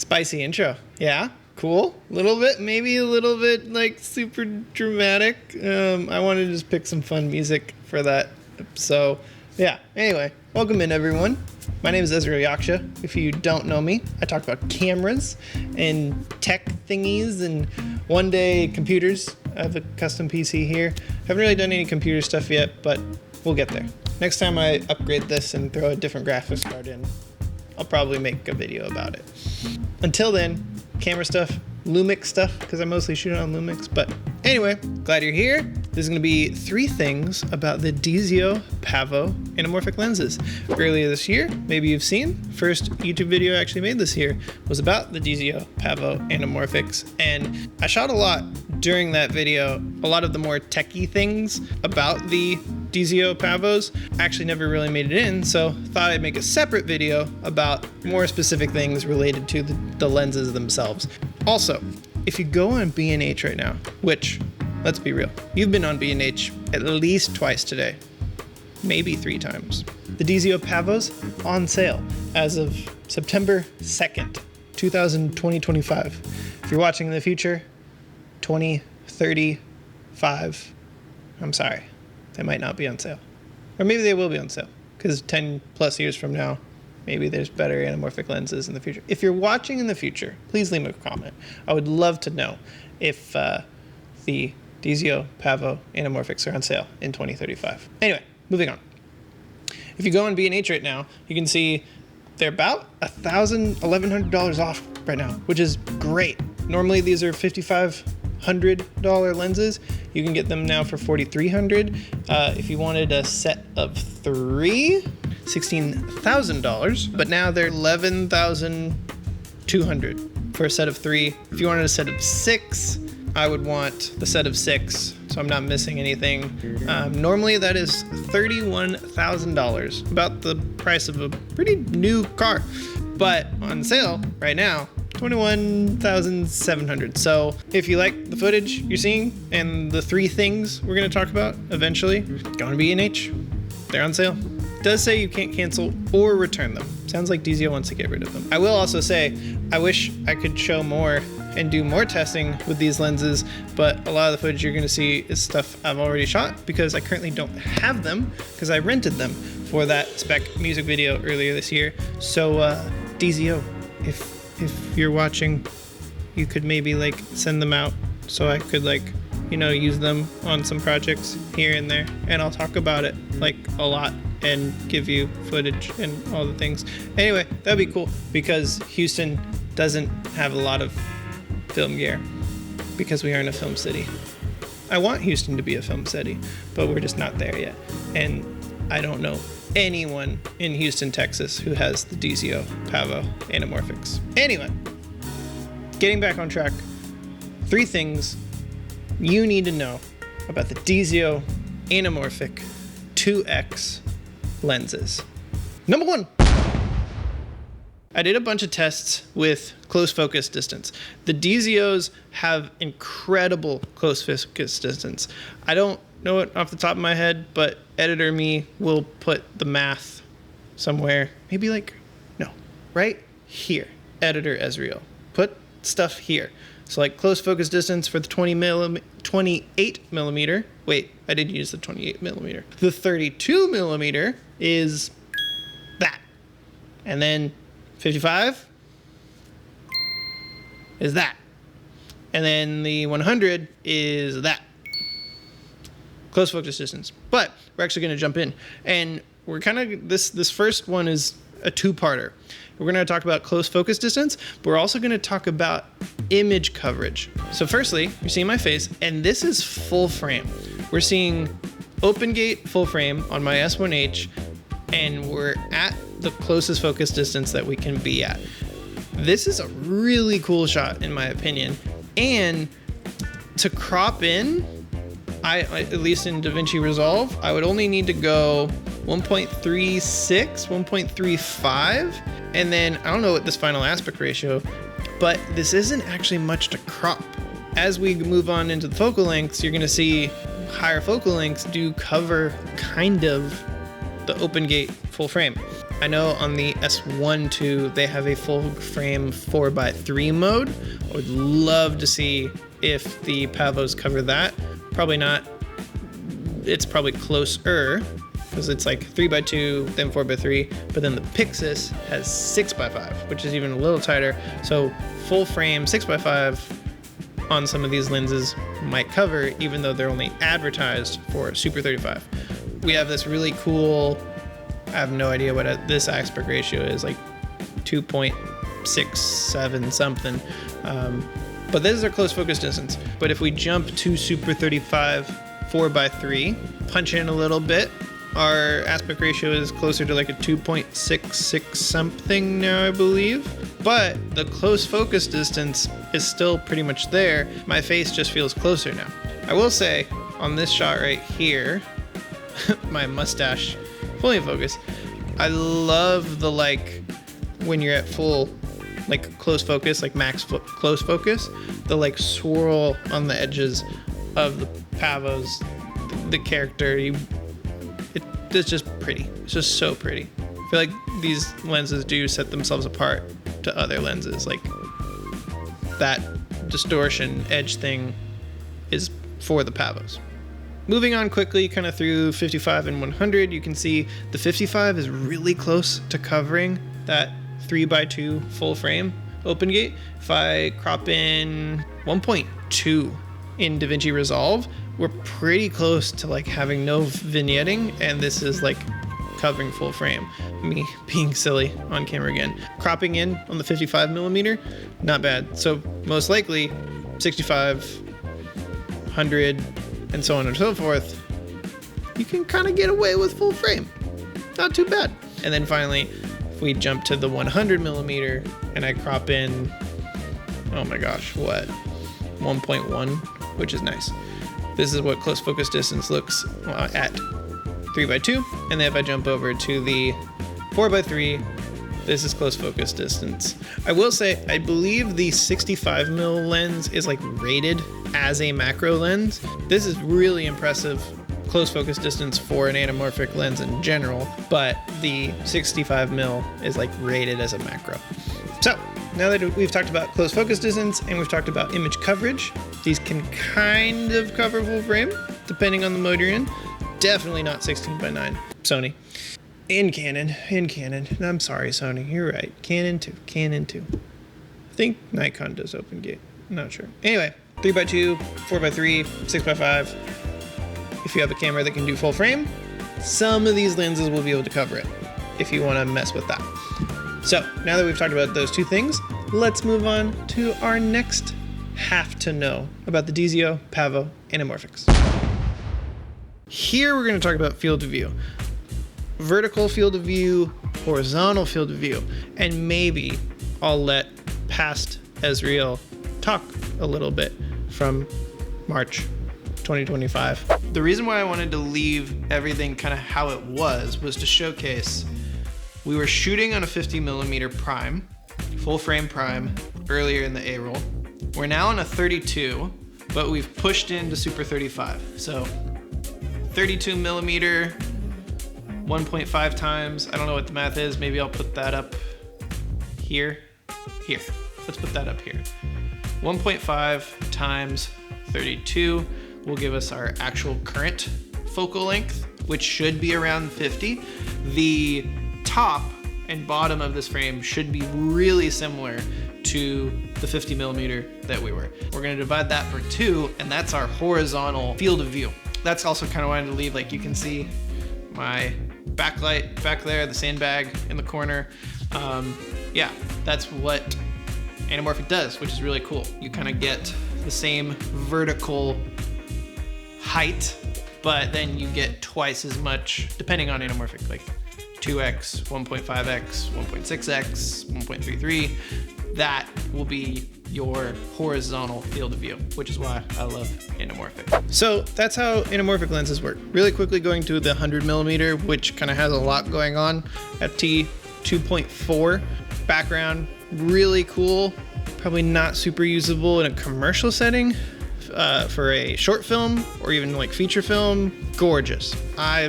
Spicy intro. Yeah, cool. Maybe a little bit like super dramatic. I wanted to just pick some fun music for that. So yeah, anyway, welcome in everyone. My name is Ezra Yaksha. If you don't know me, I talk about cameras and tech thingies and one day computers. I have a custom PC here. Haven't really done any computer stuff yet, but we'll get there. Next time I upgrade this and throw a different graphics card in, I'll probably make a video about it. Until then, camera stuff, Lumix stuff, because I mostly shoot on Lumix. But anyway, glad you're here. This is going to be 3 things about the DZO PAVO Anamorphic Lenses. Earlier this year, maybe you've seen, first YouTube video I actually made this year was about the DZO PAVO Anamorphics. And I shot a lot during that video, a lot of the more techie things about the DZO PAVOs. Actually never really made it in, so thought I'd make a separate video about more specific things related to the lenses themselves. Also, if you go on B&H right now, which, let's be real, you've been on B&H at least twice today, maybe 3 times. The DZO PAVO's on sale as of September 2nd, 2025. If you're watching in the future, 2035, I'm sorry, they might not be on sale. Or maybe they will be on sale, because 10 plus years from now, maybe there's better anamorphic lenses in the future. If you're watching in the future, please leave a comment. I would love to know if the DZO PAVO anamorphics are on sale in 2035. Anyway, moving on. If you go on B&H right now, you can see they're about $1,000, $1,100 off right now, which is great. Normally these are $5,500 lenses. You can get them now for $4,300. If you wanted a set of 3, $16,000, but now they're $11,200 for a set of 3. If you wanted a set of 6, I would want the set of 6, so I'm not missing anything. Normally that is $31,000, about the price of a pretty new car, but on sale right now, $21,700. So if you like the footage you're seeing and the 3 things we're going to talk about eventually, go to B&H. They're on sale. It does say you can't cancel or return them. Sounds like DZO wants to get rid of them. I will also say, I wish I could show more and do more testing with these lenses, but a lot of the footage you're going to see is stuff I've already shot because I currently don't have them because I rented them for that spec music video earlier this year. So DZO, if you're watching, you could maybe like send them out so I could use them on some projects here and there, and I'll talk about it like a lot and give you footage and all the things. Anyway, that'd be cool because Houston doesn't have a lot of film gear because we aren't a film city. I want Houston to be a film city, but we're just not there yet. And I don't know anyone in Houston, Texas who has the DZO PAVO anamorphics. Anyway, getting back on track, 3 things you need to know about the DZO anamorphic 2X lenses. Number 1, I did a bunch of tests with close focus distance. The DZOs have incredible close focus distance. I don't know it off the top of my head, but editor me will put the math somewhere. Maybe right here. Editor Ezreal. Put stuff here. So like close focus distance for the 28 millimeter. Wait, I did use the 28 millimeter. The 32 millimeter is that. And then 55 is that. And then the 100 is that. Close focus distance. But we're actually going to jump in. And we're kind of, this first one is a 2-parter. We're going to talk about close focus distance, but we're also going to talk about image coverage. So firstly, you're seeing my face, and this is full frame. We're seeing open gate full frame on my S1H, and we're at the closest focus distance that we can be at. This is a really cool shot, in my opinion. And to crop in, at least in DaVinci Resolve, I would only need to go 1.36, 1.35, and then I don't know what this final aspect ratio, but this isn't actually much to crop. As we move on into the focal lengths, you're going to see higher focal lengths do cover kind of the open gate full frame. I know on the S1 II, they have a full frame 4x3 mode. I would love to see if the Pavos cover that. Probably not. It's probably closer, because it's like 3x2, then 4x3, but then the Pixis has 6x5, which is even a little tighter. So full frame 6x5 on some of these lenses might cover, even though they're only advertised for Super 35. We have this really cool, I have no idea what this aspect ratio is, like 2.67 something. But this is our close focus distance. But if we jump to Super 35 4x3, punch in a little bit, our aspect ratio is closer to like a 2.66 something now, I believe. But the close focus distance is still pretty much there. My face just feels closer now. I will say, on this shot right here, my mustache fully in focus, I love the, like, when you're at full, like, close focus, like max close focus, the, like, swirl on the edges of the Pavos, the character, it's just pretty. It's just so pretty. I feel like these lenses do set themselves apart to other lenses. Like, that distortion edge thing is for the Pavos. Moving on quickly, kind of through 55 and 100, you can see the 55 is really close to covering that 3x2 full frame open gate. If I crop in 1.2 in DaVinci Resolve, we're pretty close to like having no vignetting, and this is like covering full frame. Me being silly on camera again. Cropping in on the 55mm, not bad. So most likely 65, 100, and so on and so forth, you can kind of get away with full frame. Not too bad. And then finally, if we jump to the 100mm and I crop in, oh my gosh, what? 1.1, which is nice. This is what close focus distance looks at 3x2. And then if I jump over to the 4x3, this is close focus distance. I will say, I believe the 65mm lens is like rated as a macro lens. This is really impressive close focus distance for an anamorphic lens in general, but the 65mm is like rated as a macro. So now that we've talked about close focus distance and we've talked about image coverage, these can kind of cover full frame depending on the mode you're in. Definitely not 16:9. Sony. In Canon. I'm sorry, Sony. You're right. Canon too. I think Nikon does open gate. I'm not sure. Anyway, 3x2, 4x3, 6x5. If you have a camera that can do full frame, some of these lenses will be able to cover it if you want to mess with that. So now that we've talked about those two things, let's move on to our next have to know about the DZO PAVO Anamorphics. Here we're going to talk about field of view. Vertical field of view, horizontal field of view, and maybe I'll let past Ezreal talk a little bit from March 2025. The reason why I wanted to leave everything kind of how it was to showcase we were shooting on a 50mm prime, full frame prime, earlier in the A-roll. We're now on a 32, but we've pushed into Super 35. So 32mm, 1.5 times, I don't know what the math is, maybe I'll put that up here. Let's put that up here. 1.5 times 32 will give us our actual current focal length, which should be around 50. The top and bottom of this frame should be really similar to the 50mm that we were. We're gonna divide that for 2, and that's our horizontal field of view. That's also kind of wanted to leave, like you can see my backlight back there, the sandbag in the corner. Yeah, that's what anamorphic does, which is really cool. You kind of get the same vertical height, but then you get twice as much, depending on anamorphic, like 2x, 1.5x, 1.6x, 1.33. That will be your horizontal field of view, which is why I love anamorphic. So that's how anamorphic lenses work. Really quickly going to the 100mm, which kind of has a lot going on. FT 2.4 background, really cool. Probably not super usable in a commercial setting. For a short film or even like feature film, gorgeous. I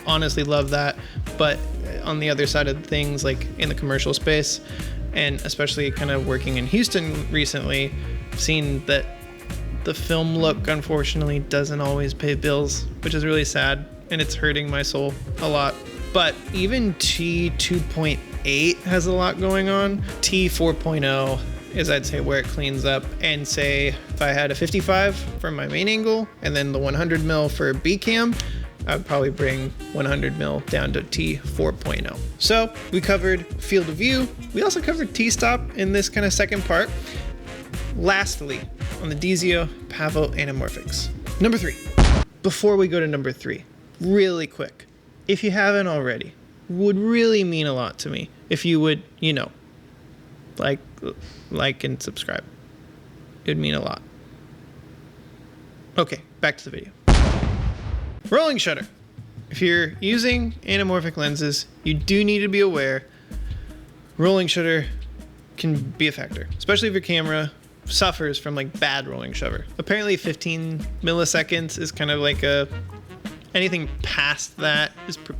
honestly love that, but on the other side of things, like in the commercial space, and especially kind of working in Houston recently, seen that the film look unfortunately doesn't always pay bills, which is really sad, and it's hurting my soul a lot. But even T 2.8 has a lot going on. T 4.0 is, I'd say, where it cleans up, and say if I had a 55 for my main angle and then the 100 mil for B cam, I would probably bring 100 mil down to T 4.0. So we covered field of view. We also covered T-stop in this kind of second part. Lastly, on the DZO Pavo Anamorphics. Number 3. Before we go to number 3, really quick, if you haven't already, would really mean a lot to me if you would, like and subscribe. It would mean a lot. Okay, back to the video. Rolling shutter. If you're using anamorphic lenses, you do need to be aware rolling shutter can be a factor, especially if your camera suffers from like bad rolling shutter. Apparently 15 milliseconds is kind of like anything past that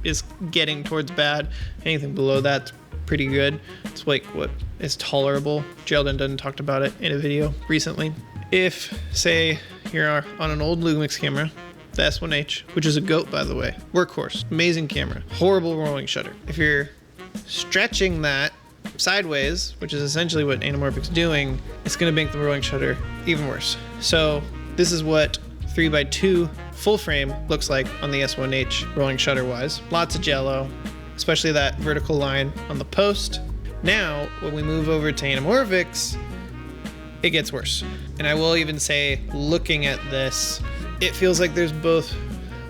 is getting towards bad. Anything below that's pretty good. It's like what is tolerable. Geraldine Dunn talked about it in a video recently. If, say, you're on an old Lumix camera, the S1H, which is a GOAT, by the way, workhorse, amazing camera, horrible rolling shutter. If you're stretching that sideways, which is essentially what anamorphic's doing, it's going to make the rolling shutter even worse. So this is what 3x2 full frame looks like on the S1H rolling shutter wise. Lots of jello, especially that vertical line on the post. Now, when we move over to anamorphics, it gets worse. And I will even say, looking at this, it feels like there's both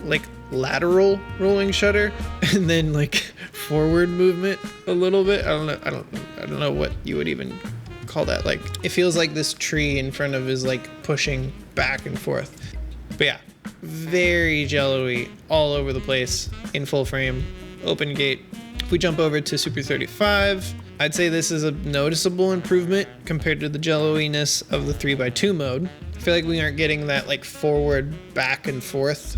like lateral rolling shutter and then like forward movement a little bit. I don't know what you would even call that. Like, it feels like this tree in front of is like pushing back and forth. But yeah, very jello-y all over the place in full frame, open gate. If we jump over to Super 35, I'd say this is a noticeable improvement compared to the jello-iness of the 3x2 mode. I feel like we aren't getting that like forward, back and forth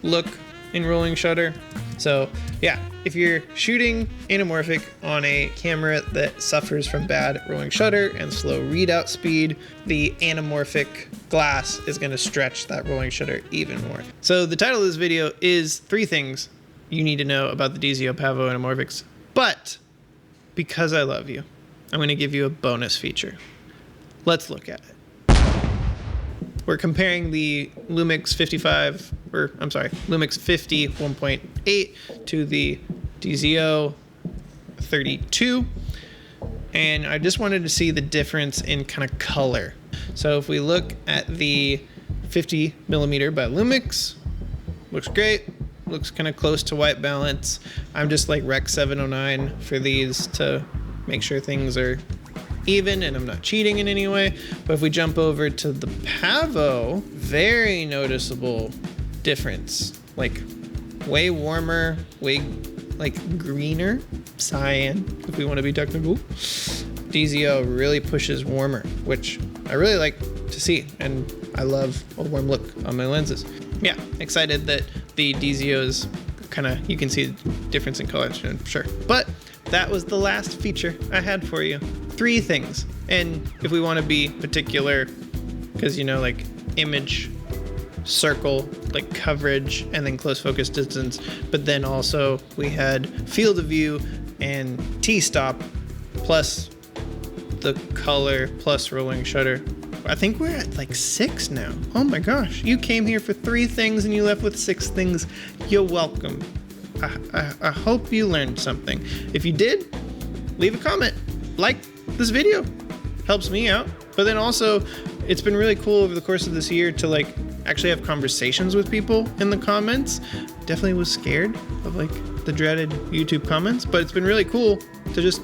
look in rolling shutter. So yeah, if you're shooting anamorphic on a camera that suffers from bad rolling shutter and slow readout speed, the anamorphic glass is going to stretch that rolling shutter even more. So the title of this video is 3 things you need to know about the DZO Pavo Anamorphics. But because I love you, I'm going to give you a bonus feature. Let's look at it. We're comparing the Lumix 50 1.8 to the DZO 32. And I just wanted to see the difference in kind of color. So if we look at the 50 millimeter by Lumix, looks great. Looks kind of close to white balance. I'm just like Rec 709 for these to make sure things are even and I'm not cheating in any way. But if we jump over to the Pavo, very noticeable difference. Like way warmer, way like greener, cyan, if we want to be technical. DZO really pushes warmer, which I really like to see, and I love a warm look on my lenses. Yeah, excited that the DZO's kind of, you can see the difference in color, sure. But that was the last feature I had for you. 3 things. And if we want to be particular, because like image, circle, like coverage, and then close focus distance, but then also we had field of view and T-stop, plus the color, plus rolling shutter. I think we're at like 6 now. Oh my gosh. You came here for 3 things and you left with 6 things. You're welcome. I hope you learned something. If you did, leave a comment. Like this video. Helps me out. But then also, it's been really cool over the course of this year to like actually have conversations with people in the comments. Definitely was scared of like the dreaded YouTube comments, but it's been really cool to just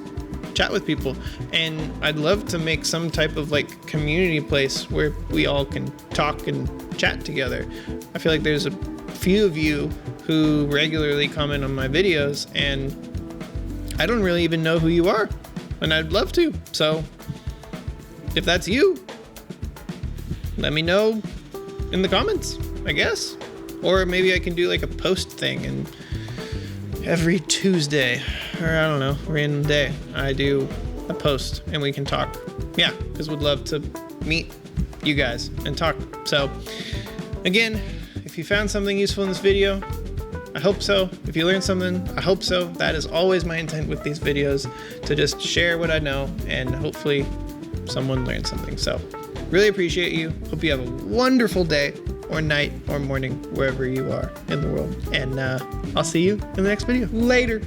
chat with people. And I'd love to make some type of like community place where we all can talk and chat together. I feel like there's a few of you who regularly comment on my videos and I don't really even know who you are, and I'd love to. So if that's you, let me know in the comments, I guess. Or maybe I can do like a post thing and every Tuesday, or I don't know, random day, I do a post and we can talk. Yeah, because we'd love to meet you guys and talk. So again, if you found something useful in this video, I hope so. If you learned something, I hope so. That is always my intent with these videos, to just share what I know and hopefully someone learned something. So really appreciate you. Hope you have a wonderful day or night or morning, wherever you are in the world. And I'll see you in the next video. Later.